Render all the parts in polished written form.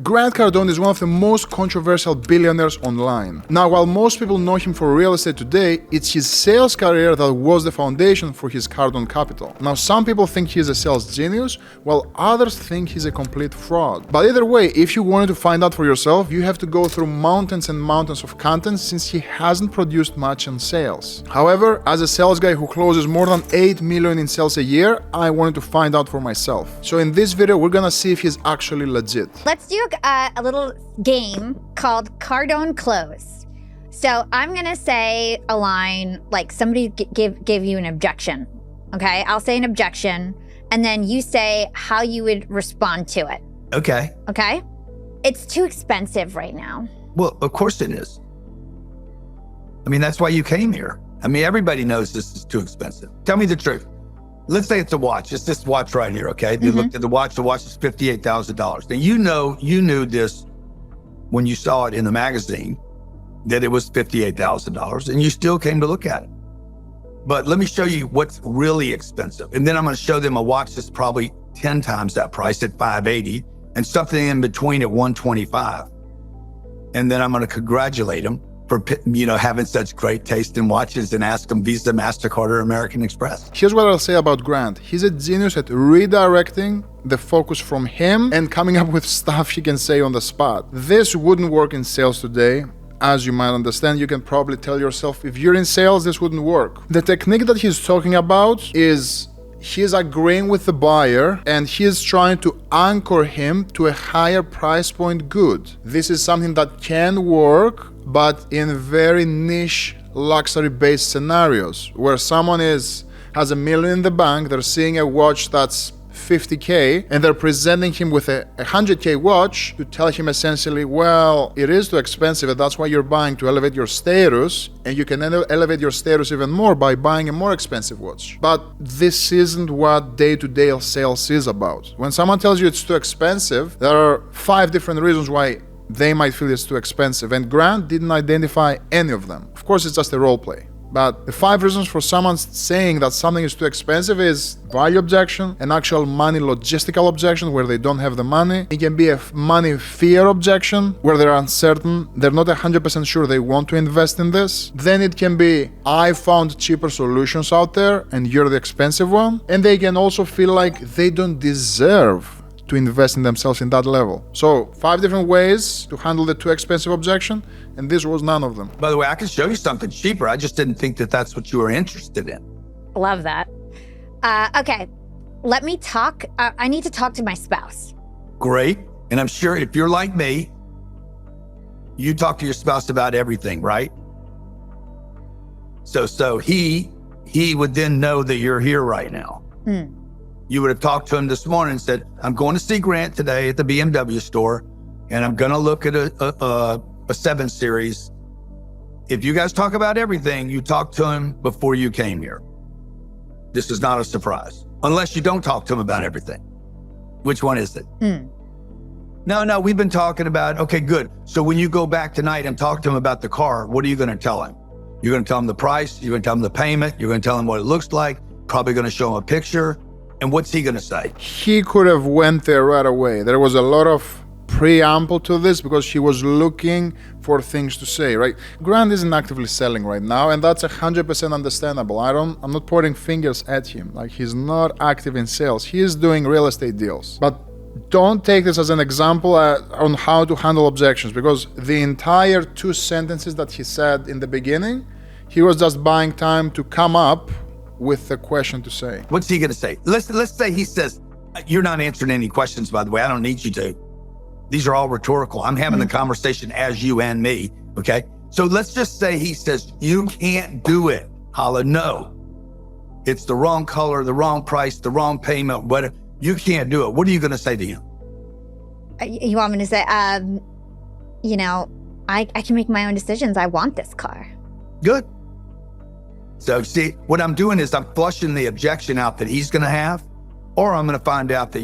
Grant Cardone is one of the most controversial billionaires online. Now, while most people know him for real estate today, it's his sales career that was the foundation for his Cardone capital. Now, some people think he's a sales genius, while others think he's a complete fraud. But either way, if you wanted to find out for yourself, you have to go through mountains and mountains of content since he hasn't produced much in sales. However, as a sales guy who closes more than 8 million in sales a year, I wanted to find out for myself. So in this video, we're gonna see if he's actually legit. Let's do a little game called Cardone Close. So I'm gonna say a line, like somebody gave you an objection, okay? I'll say an objection, and then you say how you would respond to it. Okay. Okay? It's too expensive right now. Well, of course it is. I mean, that's why you came here. I mean, everybody knows this is too expensive. Tell me the truth. Let's say it's a watch. It's this watch right here, okay? You looked at the watch is $58,000. Now, you knew this when you saw it in the magazine, that it was $58,000, and you still came to look at it. But let me show you what's really expensive. And then I'm gonna show them a watch that's probably 10 times that price at $580, and something in between at $125. And then I'm gonna congratulate them for having such great taste in watches and ask them Visa, MasterCard, or American Express. Here's what I'll say about Grant. He's a genius at redirecting the focus from him and coming up with stuff he can say on the spot. This wouldn't work in sales today. As you might understand, you can probably tell yourself, if you're in sales, this wouldn't work. The technique that he's talking about is he's agreeing with the buyer and he's trying to anchor him to a higher price point good. This is something that can work, but in very niche luxury-based scenarios where someone has $1 million in the bank, they're seeing a watch that's $50K, and they're presenting him with a $100K watch to tell him essentially, well, it is too expensive and that's why you're buying, to elevate your status, and you can elevate your status even more by buying a more expensive watch. But this isn't what day-to-day sales is about. When someone tells you it's too expensive, there are 5 different reasons why they might feel it's too expensive, and Grant didn't identify any of them. Of course, it's just a role play. But the 5 reasons for someone saying that something is too expensive is value objection, an actual money logistical objection where they don't have the money. It can be a money fear objection where they're uncertain, they're not 100% sure they want to invest in this. Then it can be, I found cheaper solutions out there and you're the expensive one. And they can also feel like they don't deserve to invest in themselves in that level. So 5 different ways to handle the too expensive objection, and this was none of them. By the way, I can show you something cheaper. I just didn't think that that's what you were interested in. Love that. Okay, let me talk. I need to talk to my spouse. Great. And I'm sure if you're like me, you talk to your spouse about everything, right? So he would then know that you're here right now. You would have talked to him this morning and said, I'm going to see Grant today at the BMW store, and I'm going to look at a 7 Series. If you guys talk about everything, you talked to him before you came here. This is not a surprise, unless you don't talk to him about everything. Which one is it? No, we've been talking about, okay, good. So when you go back tonight and talk to him about the car, what are you going to tell him? You're going to tell him the price, you're going to tell him the payment, you're going to tell him what it looks like, probably going to show him a picture. And what's he going to say? He could have went there right away. There was a lot of preamble to this because he was looking for things to say, right? Grant isn't actively selling right now, and that's 100% understandable. I'm not pointing fingers at him. Like, he's not active in sales. He is doing real estate deals. But don't take this as an example on how to handle objections, because the entire 2 sentences that he said in the beginning, he was just buying time to come up with the question to say. What's he going to say? Let's say he says, you're not answering any questions, by the way. I don't need you to. These are all rhetorical. I'm having the conversation as you and me, okay? So let's just say he says, you can't do it. Holla, no. It's the wrong color, the wrong price, the wrong payment, whatever. You can't do it. What are you going to say to him? You want me to say, I can make my own decisions. I want this car. Good. So see, what I'm doing is I'm flushing the objection out that he's going to have, or I'm going to find out that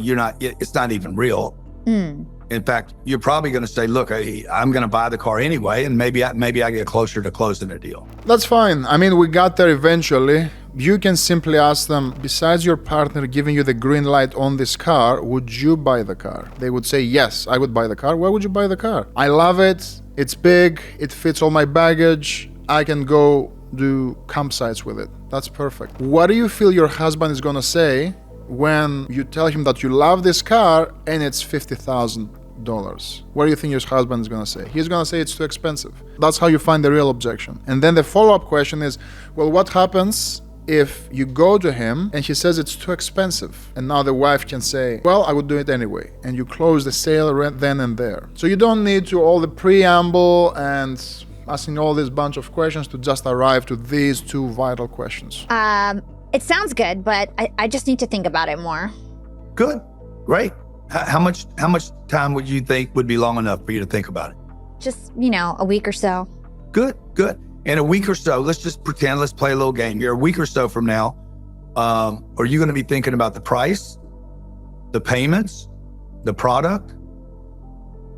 it's not even real. In fact, you're probably going to say, look, I'm going to buy the car anyway, and maybe I get closer to closing a deal. That's fine. I mean, we got there eventually, you can simply ask them, besides your partner giving you the green light on this car, would you buy the car? They would say, yes, I would buy the car. Why would you buy the car? I love it. It's big. It fits all my baggage. I can go do campsites with it. That's perfect. What do you feel your husband is going to say when you tell him that you love this car and it's $50,000? What do you think your husband is going to say? He's going to say it's too expensive. That's how you find the real objection. And then the follow-up question is, well, what happens if you go to him and he says it's too expensive? And now the wife can say, well, I would do it anyway. And you close the sale right then and there. So you don't need to all the preamble and asking all this bunch of questions to just arrive to these two vital questions. It sounds good, but I just need to think about it more. Good. Great. How much time would you think would be long enough for you to think about it? Just, a week or so. Good. In a week or so, let's just pretend, let's play a little game here. A week or so from now, are you going to be thinking about the price, the payments, the product,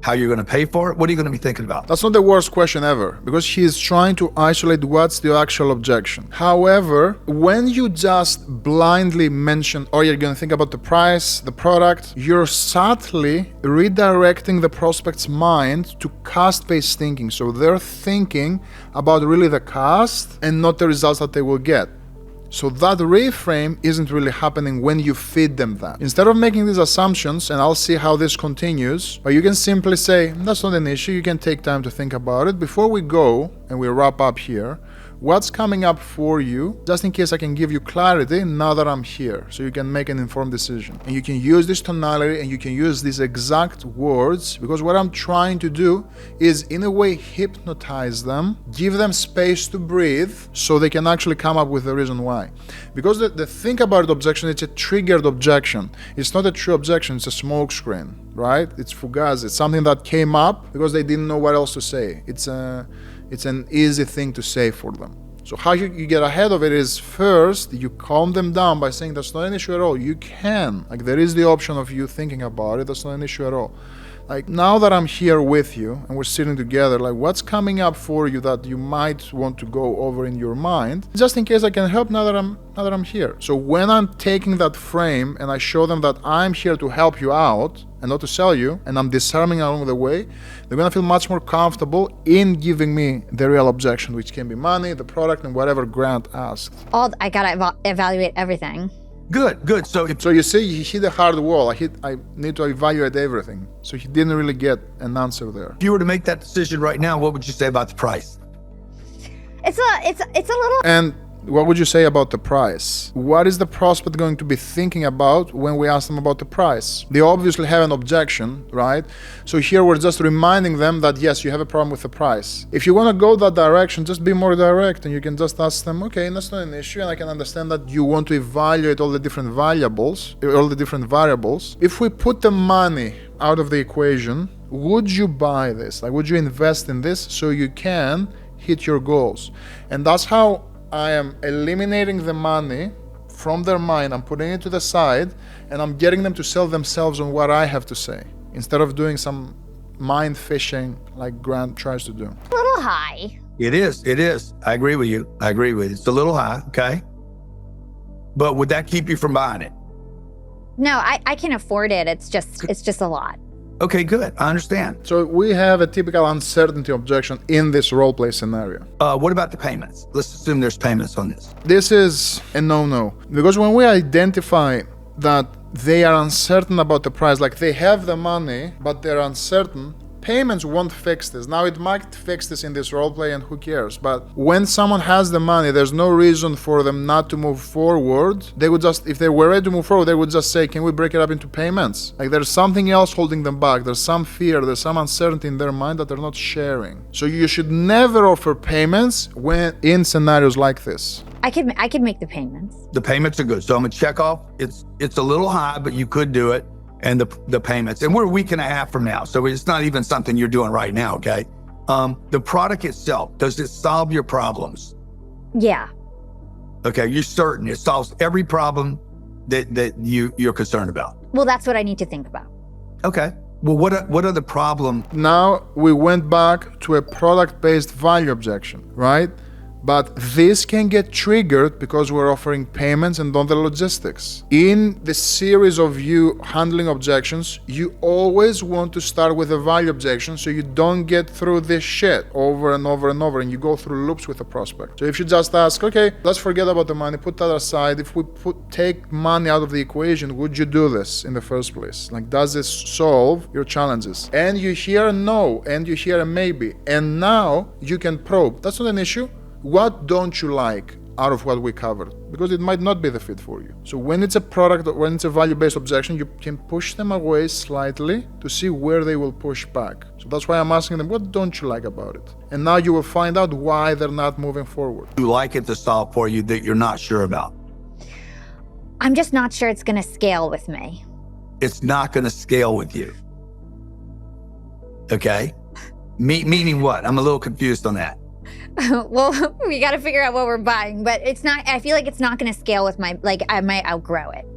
how you're going to pay for it? What are you going to be thinking about? That's not the worst question ever, because he's trying to isolate what's the actual objection. However, when you just blindly mention, oh, you're going to think about the price, the product, you're subtly redirecting the prospect's mind to cost-based thinking. So they're thinking about really the cost and not the results that they will get. So that reframe isn't really happening when you feed them that. Instead of making these assumptions, and I'll see how this continues, or you can simply say, that's not an issue, you can take time to think about it. Before we go, and we wrap up here, what's coming up for you, just in case I can give you clarity now that I'm here, so you can make an informed decision. And you can use this tonality and you can use these exact words, because what I'm trying to do is, in a way, hypnotize them, give them space to breathe, so they can actually come up with the reason why. Because the think about it objection, it's a triggered objection. It's not a true objection, it's a smokescreen, right? It's fugazi. It's something that came up because they didn't know what else to say. It's an easy thing to say for them. So how you get ahead of it is, first, you calm them down by saying that's not an issue at all. You can. There is the option of you thinking about it. That's not an issue at all. Now that I'm here with you and we're sitting together, what's coming up for you that you might want to go over in your mind, just in case I can help now that I'm here. So when I'm taking that frame and I show them that I'm here to help you out and not to sell you, and I'm disarming along the way, they're going to feel much more comfortable in giving me the real objection, which can be money, the product, and whatever Grant asked. I gotta evaluate everything. Good. So you see, he hit a hard wall. I need to evaluate everything. So he didn't really get an answer there. if you were to make that decision right now, what would you say about the price? It's a little. And what would you say about the price? What is the prospect going to be thinking about when we ask them about the price? They obviously have an objection, right? So here we're just reminding them that, yes, you have a problem with the price. If you want to go that direction, just be more direct, and you can just ask them, okay, that's not an issue, and I can understand that you want to evaluate all the different variables. If we put the money out of the equation, would you buy this? Would you invest in this so you can hit your goals? And that's how I am eliminating the money from their mind. I'm putting it to the side, and I'm getting them to sell themselves on what I have to say, instead of doing some mind fishing like Grant tries to do. A little high. It is. I agree with you. It's a little high, okay? But would that keep you from buying it? No, I can afford it. It's just a lot. Okay, good. I understand. So we have a typical uncertainty objection in this role play scenario. What about the payments? Let's assume there's payments on this. This is a no-no, because when we identify that they are uncertain about the price, they have the money, but they're uncertain, payments won't fix this. Now, it might fix this in this role play, and who cares? But when someone has the money, there's no reason for them not to move forward. They would just, if they were ready to move forward, they would just say, can we break it up into payments? There's something else holding them back. There's some fear, there's some uncertainty in their mind that they're not sharing. So you should never offer payments when in scenarios like this. I could make the payments. The payments are good. So I'm gonna check off. It's a little high, but you could do it. And the payments. And we're a week and a half from now. So it's not even something you're doing right now, okay? The product itself, does it solve your problems? Yeah. Okay, you're certain it solves every problem that you're concerned about? Well, that's what I need to think about. Okay. Well, what are the problems? Now we went back to a product-based value objection, right? But this can get triggered because we're offering payments and not the logistics. In the series of you handling objections, you always want to start with a value objection so you don't get through this shit over and over and over and you go through loops with a prospect. So if you just ask, okay, let's forget about the money, put that aside. If we take money out of the equation, would you do this in the first place? Like, does this solve your challenges? And you hear a no, and you hear a maybe. And now you can probe. That's not an issue. What don't you like out of what we covered? Because it might not be the fit for you. So when it's a product, when it's a value-based objection, you can push them away slightly to see where they will push back. So that's why I'm asking them, what don't you like about it? And now you will find out why they're not moving forward. You like it to solve for you that you're not sure about. I'm just not sure it's going to scale with me. It's not going to scale with you. Okay? Meaning what? I'm a little confused on that. Well, we got to figure out what we're buying, but it's not, I feel like it's not going to scale with my, like, I might outgrow it.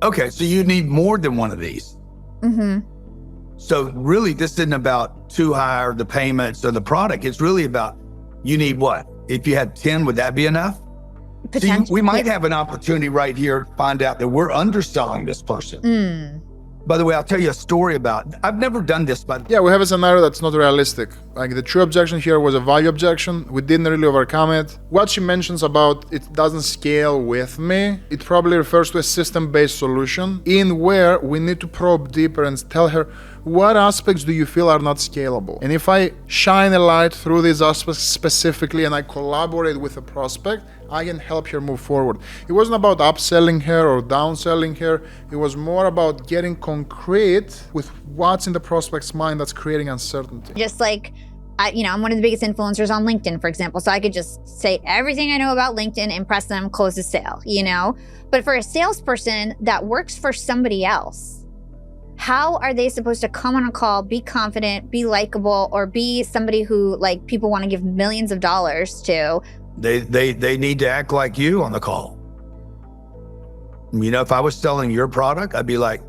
Okay, so you need more than one of these. Mm-hmm. So really, this isn't about too high or the payments or the product. It's really about, you need what? If you had 10, would that be enough? See, we might have an opportunity right here to find out that we're underselling this person. By the way, I'll tell you a story about, I've never done this, but yeah, we have a scenario that's not realistic. Like the true objection here was a value objection. We didn't really overcome it. What she mentions about it doesn't scale with me, it probably refers to a system-based solution in where we need to probe deeper and tell her, what aspects do you feel are not scalable? And if I shine a light through these aspects specifically and I collaborate with a prospect, I can help her move forward. It wasn't about upselling her or downselling her. It was more about getting concrete with what's in the prospect's mind that's creating uncertainty. Just like, I'm one of the biggest influencers on LinkedIn, for example. So I could just say everything I know about LinkedIn, impress them, close the sale, But for a salesperson that works for somebody else, how are they supposed to come on a call, be confident, be likable, or be somebody who like people want to give millions of dollars to? They need to act like you on the call. If I was selling your product, I'd be like,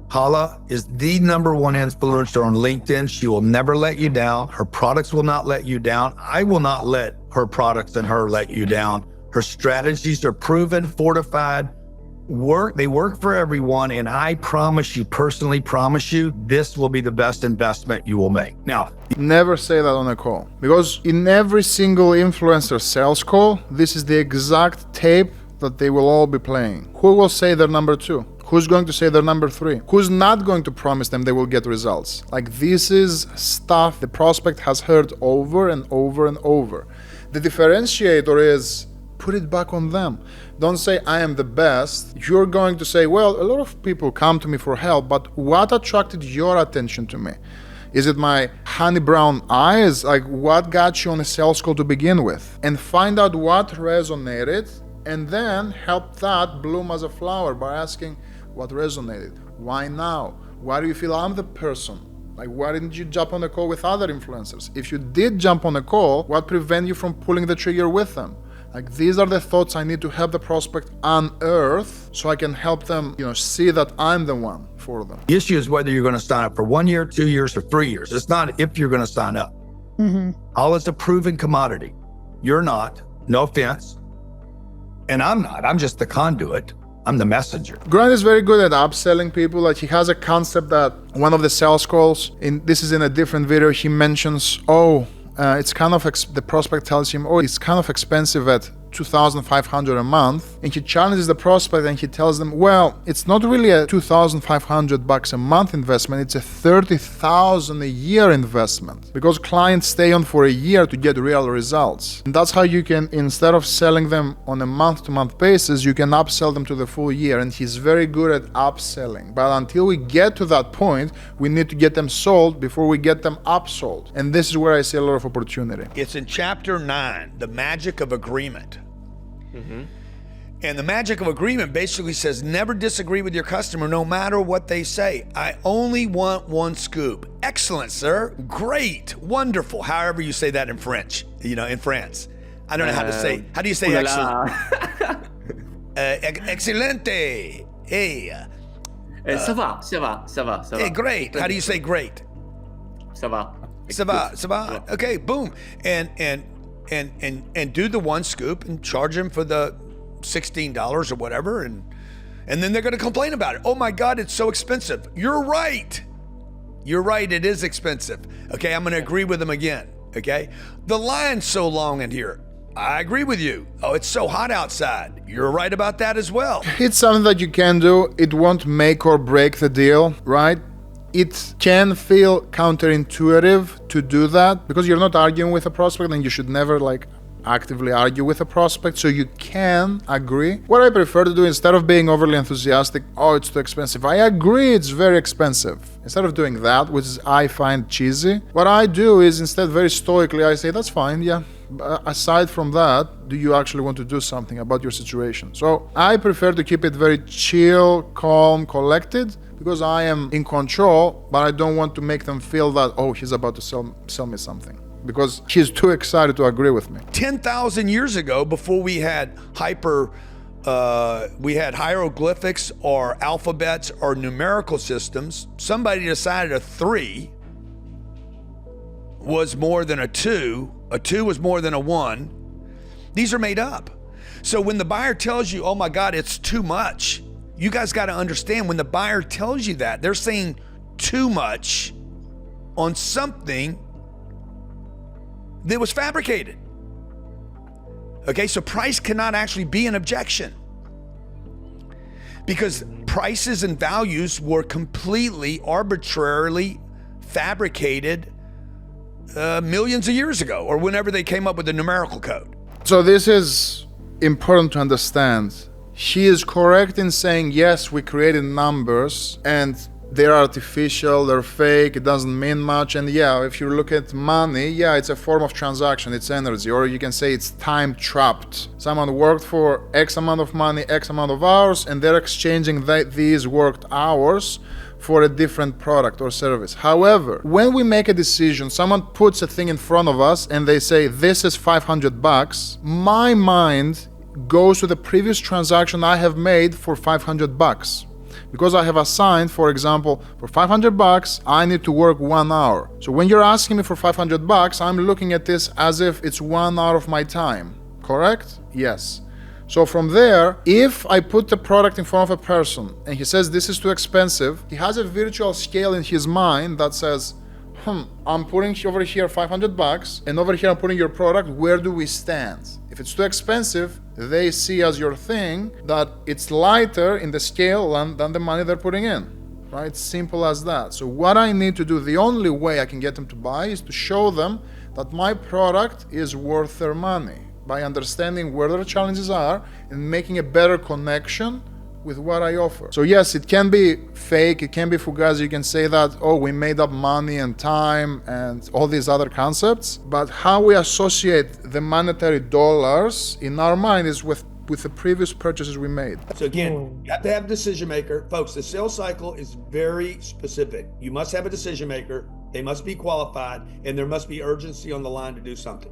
Hala is the number one influencer on LinkedIn. She will never let you down. Her products will not let you down. I will not let her products and her let you down. Her strategies are proven, fortified, they work for everyone. And I personally promise you, this will be the best investment you will make. Now, never say that on a call, because in every single influencer sales call, this is the exact tape that they will all be playing. Who will say they're number 2? Who's going to say they're number 3? Who's not going to promise them they will get results? Like, this is stuff the prospect has heard over and over and over. The differentiator is put it back on them. Don't say, I am the best. You're going to say, well, a lot of people come to me for help, but what attracted your attention to me? Is it my honey brown eyes? Like, what got you on a sales call to begin with? And find out what resonated, and then help that bloom as a flower by asking what resonated. Why now? Why do you feel I'm the person? Like, why didn't you jump on a call with other influencers? If you did jump on a call, what prevents you from pulling the trigger with them? Like, these are the thoughts I need to help the prospect unearth so I can help them, see that I'm the one for them. The issue is whether you're going to sign up for 1 year, 2 years, or 3 years. It's not if you're going to sign up. All is a proven commodity. You're not, no offense. And I'm not. I'm just the conduit. I'm the messenger. Grant is very good at upselling people. Like, he has a concept that one of the sales calls, this is in a different video, he mentions, it's kind of, the prospect tells him, it's kind of expensive at $2,500 a month. And he challenges the prospect and he tells them, well, it's not really a $2,500 a month investment. It's a $30,000 a year investment, because clients stay on for a year to get real results. And that's how you can, instead of selling them on a month-to-month basis, you can upsell them to the full year. And he's very good at upselling. But until we get to that point, we need to get them sold before we get them upsold. And this is where I see a lot of opportunity. It's in chapter 9, the magic of agreement. And the magic of agreement basically says, never disagree with your customer no matter what they say. I only want one scoop. Excellent, sir. Great. Wonderful. However you say that in French, in France. I don't know how to say. How do you say excellent? Excelente. Hey. Ça va, ça va, ça va, ça va. Hey, great. How do you say great? Ça va. Ça va, ça va. Okay, boom. And and do the one scoop and charge them for the $16 or whatever, and then they're going to complain about it. Oh my God, it's so expensive. You're right. You're right. It is expensive. Okay, I'm going to agree with them again. Okay, the line's so long in here. I agree with you. Oh, it's so hot outside. You're right about that as well. It's something that you can do. It won't make or break the deal, right? It can feel counterintuitive to do that because you're not arguing with a prospect, and you should never actively argue with a prospect, so you can agree. What I prefer to do, instead of being overly enthusiastic, oh, it's too expensive, I agree it's very expensive. Instead of doing that, which I find cheesy, what I do is instead very stoically, I say, that's fine, yeah. Aside from that, do you actually want to do something about your situation? So I prefer to keep it very chill, calm, collected, because I am in control, but I don't want to make them feel that, oh, he's about to sell me something, because he's too excited to agree with me. 10,000 years ago, before we had hieroglyphics or alphabets or numerical systems, somebody decided a 3 was more than a 2 was more than a 1. These are made up. So when the buyer tells you, oh my God, it's too much, you guys got to understand, when the buyer tells you that, they're saying too much on something that was fabricated. Okay, so price cannot actually be an objection, because prices and values were completely arbitrarily fabricated millions of years ago, or whenever they came up with the numerical code. So this is important to understand. He is correct in saying, yes, we created numbers and they're artificial, they're fake, it doesn't mean much. And yeah, if you look at money, yeah, it's a form of transaction, it's energy, or you can say it's time trapped. Someone worked for X amount of money, X amount of hours, and they're exchanging these worked hours for a different product or service. However, when we make a decision, someone puts a thing in front of us and they say, this is $500, my mind goes to the previous transaction I have made for $500. Because I have assigned, for example, for $500, I need to work 1 hour. So when you're asking me for $500, I'm looking at this as if it's 1 hour of my time, correct? Yes. So from there, if I put the product in front of a person and he says this is too expensive, he has a virtual scale in his mind that says, I'm putting over here $500 and over here I'm putting your product, where do we stand? If it's too expensive, they see as your thing that it's lighter in the scale than the money they're putting in, right? Simple as that. So what I need to do, the only way I can get them to buy is to show them that my product is worth their money by understanding where their challenges are and making a better connection with what I offer. So yes, it can be fake, it can be fugazi, you can say that, oh, we made up money and time and all these other concepts, but how we associate the monetary dollars in our mind is with the previous purchases we made. So again, you have to have a decision maker. Folks, the sales cycle is very specific. You must have a decision maker, they must be qualified, and there must be urgency on the line to do something.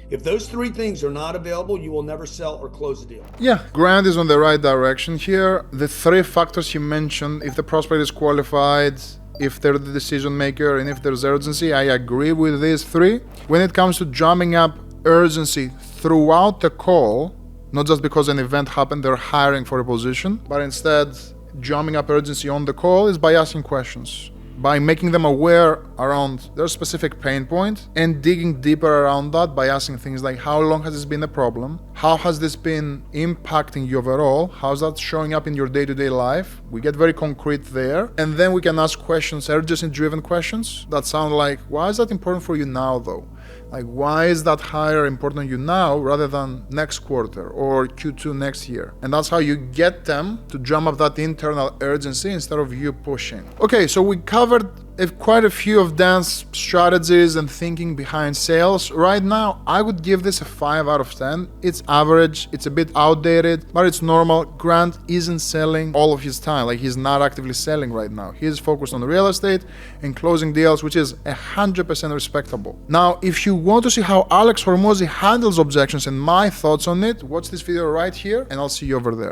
If those 3 things are not available, you will never sell or close a deal. Yeah, Grant is on the right direction here. The 3 factors he mentioned, if the prospect is qualified, if they're the decision maker, and if there's urgency, I agree with these 3. When it comes to drumming up urgency throughout the call, not just because an event happened, they're hiring for a position, but instead drumming up urgency on the call is by asking questions, by making them aware around their specific pain point and digging deeper around that by asking things like, how long has this been a problem? How has this been impacting you overall? How's that showing up in your day-to-day life? We get very concrete there. And then we can ask questions, urgency-driven questions that sound like, why is that important for you now though? Like, why is that hire important to you now rather than next quarter or Q2 next year? And that's how you get them to drum up that internal urgency instead of you pushing. Okay, so we covered quite a few of Dan's strategies and thinking behind sales. Right now, I would give this a 5 out of 10. It's average, it's a bit outdated, but it's normal. Grant isn't selling all of his time. Like, he's not actively selling right now. He's focused on real estate and closing deals, which is 100% respectable. Now, if you want to see how Alex Hormozi handles objections and my thoughts on it, watch this video right here, and I'll see you over there.